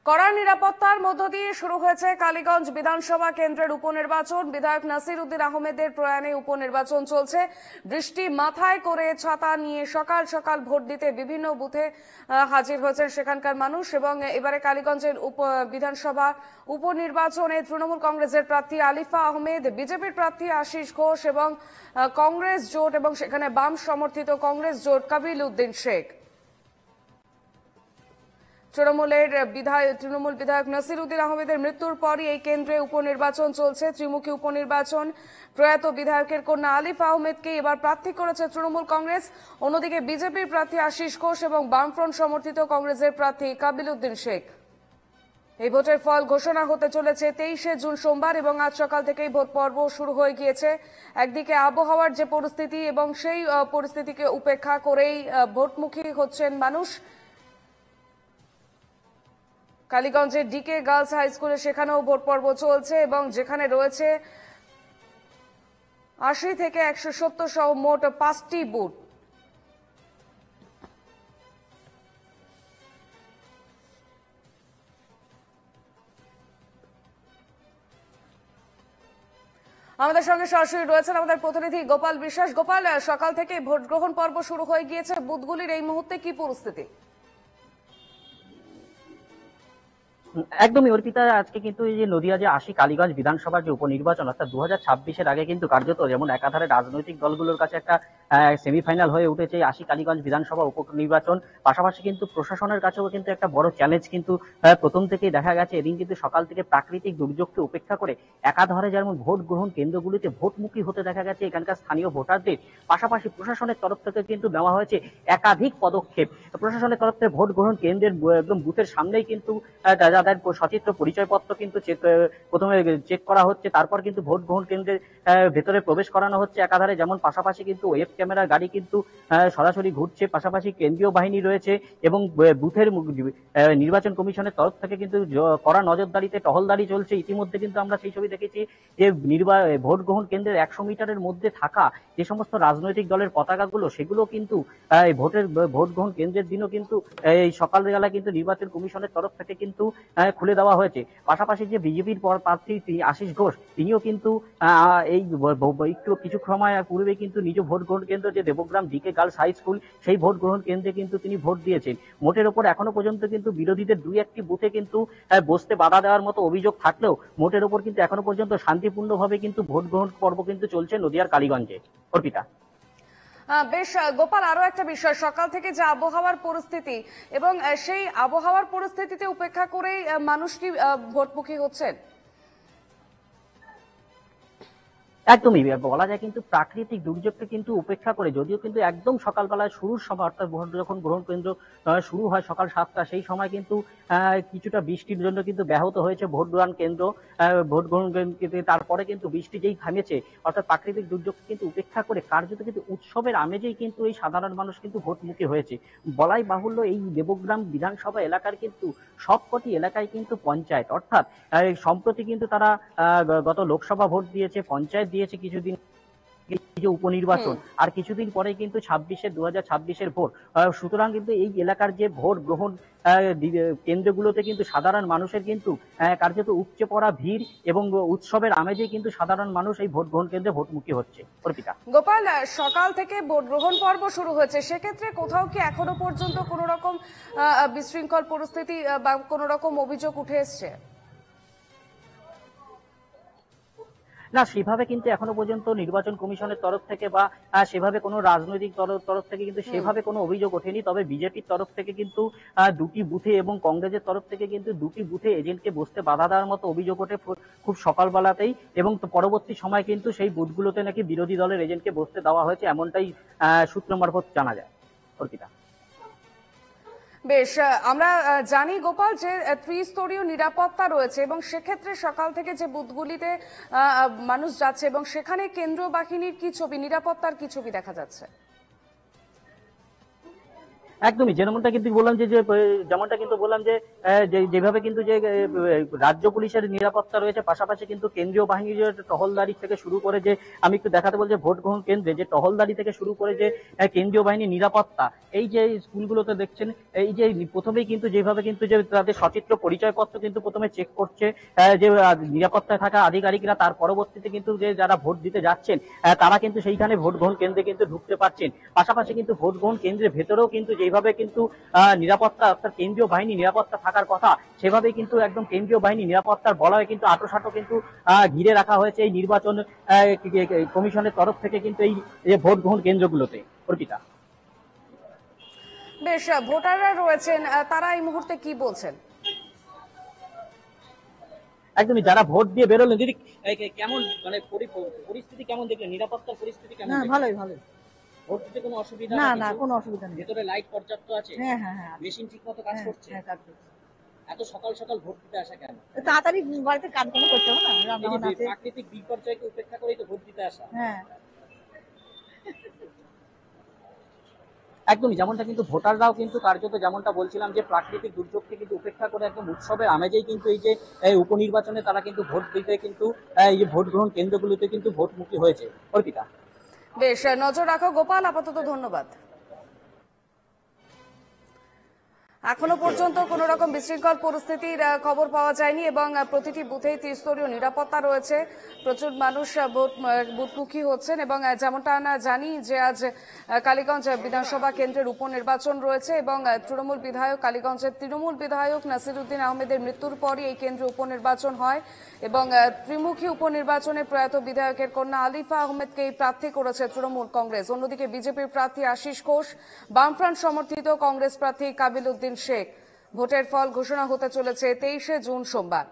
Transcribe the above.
কড়া নিরাপত্তার মধ্য দিয়ে শুরু হয়েছে কালীগঞ্জ বিধানসভা কেন্দ্রের উপনির্বাচন। বিধায়ক নাসির উদ্দিন আহমেদের প্রয়াণে উপনির্বাচন চলছে। বৃষ্টি মাথায় করে ছাতা নিয়ে সকাল সকাল ভোট দিতে বিভিন্ন বুথে হাজির হয়েছেন সেখানকার মানুষ। এবং এবারে কালীগঞ্জের বিধানসভা উপনির্বাচনে তৃণমূল কংগ্রেসের প্রার্থী আলিফা আহমেদ, বিজেপির প্রার্থী আশিস ঘোষ এবং কংগ্রেস জোট এবং সেখানে বাম সমর্থিত কংগ্রেস জোট কাবিল উদ্দিন শেখ। তৃণমূল বিধায়ক নাসির উদ্দিন আহমেদের মৃত্যুর পরই এই কেন্দ্রে উপনির্বাচন চলছে। ত্রিমুখী উপনির্বাচন। প্রয়াত বিধায়কের কন্যা আলিফ আহমেদকে এবার প্রার্থী করেছে তৃণমূল কংগ্রেস। অন্যদিকে বিজেপির প্রার্থী আশিস ঘোষ এবং বামফ্রন্ট সমর্থিত কংগ্রেসের প্রার্থী কাবিল উদ্দিন শেখ। এই ভোটের ফল ঘোষণা হতে চলেছে 23শে জুন সোমবার এবং আজ সকাল থেকেই ভোট পর্ব শুরু হয়ে গিয়েছে। একদিকে আবহাওয়ার যে পরিস্থিতি এবং সেই পরিস্থিতিকে উপেক্ষা করেই ভোটমুখী হচ্ছেন মানুষ। কালীগঞ্জের ডিকে গার্লস হাই স্কুলে সেখানেও ভোট পর্ব চলছে এবং যেখানে রয়েছে 80 থেকে 170 সহ মোট 5টি বুথ। আমাদের সঙ্গে সরাসরি রয়েছেন আমাদের প্রতিনিধি গোপাল বিশ্বাস। গোপাল, সকাল থেকে ভোট গ্রহণ পর্ব শুরু হয়ে গিয়েছে, বুথগুলির এই মুহূর্তে কি পরিস্থিতি? একদমই অর্পিতা, আজকে কিন্তু এই যে নদিয়া যে 80 কালীগঞ্জ বিধানসভার যে উপনির্বাচন অর্থাৎ 2026-এর আগে কিন্তু কার্যত যেমন একাধারে রাজনৈতিক দলগুলোর কাছে একটা সেমিফাইনাল হয়ে উঠেছে 80 কালীগঞ্জ বিধানসভা উপনির্বাচন, পাশাপাশি কিন্তু প্রশাসনের কাছেও কিন্তু একটা বড় চ্যালেঞ্জ কিন্তু প্রথম থেকেই দেখা গেছে। এদিন কিন্তু সকাল থেকে প্রাকৃতিক দুর্যোগকে উপেক্ষা করে একাধারে যেমন ভোট গ্রহণ কেন্দ্রগুলিতে ভোটমুখী হতে দেখা গেছে এখানকার স্থানীয় ভোটারদের। পাশাপাশি প্রশাসনের তরফ থেকে কিন্তু নেওয়া হয়েছে একাধিক পদক্ষেপ। প্রশাসনের তরফ থেকে ভোট গ্রহণ কেন্দ্রের একদম বুথের সামনেই কিন্তু তাদের সচিত্র পরিচয়পত্র কিন্তু প্রথমে চেক করা হচ্ছে, তারপর কিন্তু ভোট গ্রহণ কেন্দ্রের ভেতরে প্রবেশ করানো হচ্ছে একাধারে। যেমন পাশাপাশি কিন্তু ওয়েব ক্যামেরার গাড়ি কিন্তু সরাসরি ঘুরছে, পাশাপাশি কেন্দ্রীয় বাহিনী রয়েছে এবং বুথের নির্বাচন কমিশনের তরফ থেকে কিন্তু কড়া নজরদারিতে টহলদারি চলছে। ইতিমধ্যে কিন্তু আমরা সেই ছবি দেখেছি যে ভোট গ্রহণ কেন্দ্রের 100 মিটারের মধ্যে থাকা যে সমস্ত রাজনৈতিক দলের পতাকাগুলো সেগুলো কিন্তু ভোট গ্রহণ কেন্দ্রের দিনও কিন্তু এই সকালবেলা কিন্তু নির্বাচন কমিশনের তরফ থেকে কিন্তু খুলে দেওয়া হয়েছে। পাশাপাশি যে বিজেপির প্রার্থী আশিস ঘোষ তিনিও কিন্তু এই কিছু সময় পূর্বে কিন্তু নিজ ভোট গ্রহণ কেন্দ্র যে Debagram DK girls high school সেই ভোট গ্রহণ কেন্দ্রে কিন্তু তিনি ভোট দিয়েছেন। মোটের ওপর এখনো পর্যন্ত কিন্তু বিরোধীদের 2-1টি বুথে কিন্তু বসতে বাধা দেওয়ার মতো অভিযোগ থাকলেও মোটের ওপর কিন্তু এখনো পর্যন্ত শান্তিপূর্ণভাবে কিন্তু ভোট গ্রহণ পর্ব কিন্তু চলছে নদিয়ার কালীগঞ্জে। অর্পিতা। বেশ গোপাল, আরো একটা বিষয়, সকাল থেকে যে আবহাওয়ার পরিস্থিতি এবং সেই আবহাওয়ার পরিস্থিতিতে উপেক্ষা করেই মানুষ কি ভোটমুখী হচ্ছেন? একদমই বলা যায় কিন্তু প্রাকৃতিক দুর্যোগকে কিন্তু উপেক্ষা করে, যদিও কিন্তু একদম সকালবেলায় শুরুর সময় অর্থাৎ ভোট যখন গ্রহণ কেন্দ্র শুরু হয় সকাল 7টা, সেই সময় কিন্তু কিছুটা বৃষ্টির জন্য কিন্তু ব্যাহত হয়েছে ভোট গ্রহণ কেন্দ্র। ভোট গ্রহণ কেন্দ্রে তারপরে কিন্তু বৃষ্টি যেই থামেছে অর্থাৎ প্রাকৃতিক দুর্যোগকে কিন্তু উপেক্ষা করে কার্যত কিন্তু উৎসবের আমেজেই কিন্তু এই সাধারণ মানুষ কিন্তু ভোটমুখী হয়েছে। বলাই বাহুল্য এই দেবগ্রাম বিধানসভা এলাকার কিন্তু সবকটি এলাকায় কিন্তু পঞ্চায়েত, অর্থাৎ সম্প্রতি কিন্তু তারা গত লোকসভা ভোট দিয়েছে, পঞ্চায়েত দিয়েছে কিছুদিন উপনির্বাচন, আর কিছুদিন পরে কিন্তু 2026-এর ভোট। সুতরাং কিন্তু এই এলাকার যে ভোট গ্রহণ কেন্দ্রগুলোতে কিন্তু সাধারণ মানুষের কিন্তু কার্যত উপচে পড়া ভিড় এবং উৎসবের আমেজে কিন্তু সাধারণ মানুষ এই ভোট গ্রহণ কেন্দ্রে ভোটমুখী হচ্ছে। অর্পিতা। গোপাল, সকাল থেকে ভোট গ্রহণ পর্ব শুরু হয়েছে, সেক্ষেত্রে কোথাও কি এখনো পর্যন্ত কোনো রকম বিশৃঙ্খল পরিস্থিতি বা কোনো রকম অভিযোগ উঠে এসছে? না, সেভাবে কিন্তু এখনো পর্যন্ত নির্বাচন কমিশনের তরফ থেকে বা সেভাবে কোনো রাজনৈতিক তরফ থেকে কিন্তু সেভাবে কোনো অভিযোগ ওঠেনি। তবে বিজেপির তরফ থেকে কিন্তু 2টি বুথে এবং কংগ্রেসের তরফ থেকে কিন্তু 2টি বুথে এজেন্টকে বসতে বাধা দেওয়ার মতো অভিযোগ ওঠে খুব সকালবেলাতেই, এবং পরবর্তী সময় কিন্তু সেই বুথগুলোতে নাকি বিরোধী দলের এজেন্টকে বসতে দেওয়া হয়েছে, এমনটাই সূত্র মারফত জানা যায়। অর্পিতা। বেশ, আমরা জানি গোপাল যে ত্রিস্তরীয় নিরাপত্তা রয়েছে এবং সেক্ষেত্রে সকাল থেকে যে বুথগুলিতে মানুষ যাচ্ছে এবং সেখানে কেন্দ্রীয় বাহিনীর কি ছবি, নিরাপত্তার কি ছবি দেখা যাচ্ছে? একদমই যেমনটা কিন্তু বললাম যে যে, যেমনটা কিন্তু বললাম যে যেভাবে কিন্তু যে রাজ্য পুলিশের নিরাপত্তা রয়েছে, পাশাপাশি কিন্তু কেন্দ্রীয় বাহিনীর যে টহলদারি থেকে শুরু করে যে, আমি একটু দেখাতে বলছি, ভোট গ্রহণ কেন্দ্রে যে টহলদারি থেকে শুরু করে যে কেন্দ্রীয় বাহিনীর নিরাপত্তা, এই যে স্কুলগুলোতে দেখছেন, এই যে প্রথমেই কিন্তু যেভাবে কিন্তু যে তাদের সচিত্র পরিচয়পত্র কিন্তু প্রথমে চেক করছে যে নিরাপত্তায় থাকা আধিকারিকরা, তার পরবর্তীতে কিন্তু যে যারা ভোট দিতে যাচ্ছেন তারা কিন্তু সেইখানে ভোট গ্রহণ কেন্দ্রে কিন্তু ঢুকতে পারছেন। পাশাপাশি কিন্তু ভোট গ্রহণ কেন্দ্রের ভেতরেও কিন্তু যেভাবে কিন্তু নিরাপত্তা, অর্থাৎ কেন্দ্রীয় বাহিনী নিরাপত্তা থাকার কথা, সেভাবে কিন্তু একদম কেন্দ্রীয় বাহিনী নিরাপত্তার বলয়ে কিন্তু আঁটোসাঁটো কিন্তু ঘিরে রাখা হয়েছে এই নির্বাচন কমিশনের তরফ থেকে কিন্তু এই যে ভোট গ্রহণ কেন্দ্রগুলোতে। অর্পিতা। বেশ, ভোটাররা রয়েছেন, তারা এই মুহূর্তে কি বলছেন? একদমই, যারা ভোট দিয়ে বেরোলেন, দিদি কেমন মানে পরিস্থিতি কেমন দেখলেন, নিরাপত্তার পরিস্থিতি কেমন? ভালোই ভালোই। ভোট দিতে কোনো অসুবিধা না নেই? না, কোনো অসুবিধা নেই। ভেতরে লাইট পর্যাপ্ত আছে? হ্যাঁ হ্যাঁ হ্যাঁ, মেশিন ঠিক মতো কাজ করছে? হ্যাঁ কাজ করছে। এত সকাল সকাল ভোট দিতে আসা কেন? তাড়াতাড়ি বাড়িতে কাজকর্ম করতে হবে না, এই রান্না যে বান্না আছে। প্রাকৃতিক বিপর্যয়কে উপেক্ষা করেই তো ভোট দিতে আসা। হ্যাঁ। একদমই, যেমনটা কিন্তু ভোটাররাও কিন্তু কার্যত যেমনটা বলছিলাম যে প্রাকৃতিক দুর্যোগকে কিন্তু উপেক্ষা করে একদম উৎসবের আমেজেই কিন্তু এই যে উপনির্বাচনে তারা কিন্তু ভোট দিতে কিন্তু এই যে ভোট গ্রহণ কেন্দ্রগুলিতে কিন্তু ভোটমুখী হয়েছে। অর্পিতা। বেশ, নজর রাখো গোপাল, আপাতত ধন্যবাদ। এখনো পর্যন্ত কোনো রকম বিশৃঙ্খল পরিস্থিতির খবর পাওয়া যায়নি এবং প্রতিটি বুথেই ত্রিস্তরীয় নিরাপত্তা রয়েছে। প্রচুর মানুষ বুথমুখী হচ্ছেন এবং যেমনটা আমরা জানি যে আজ কালীগঞ্জ বিধানসভা কেন্দ্রের উপনির্বাচন রয়েছে এবং তৃণমূল বিধায়ক, কালীগঞ্জের তৃণমূল বিধায়ক নাসিরউদ্দিন আহমেদের মৃত্যুর পরই এই কেন্দ্রে উপনির্বাচন হয় এবং ত্রিমুখী উপনির্বাচনে প্রয়াত বিধায়কের কন্যা আলিফা আহমেদকে প্রার্থী করেছে তৃণমূল কংগ্রেস। অন্যদিকে বিজেপির প্রার্থী আশিস ঘোষ, বামফ্রন্ট সমর্থিত কংগ্রেস প্রার্থী কাবিল উদ্দিন শেখ। ভোটের ফল ঘোষণা হতে চলেছে 23শে জুন সোমবার।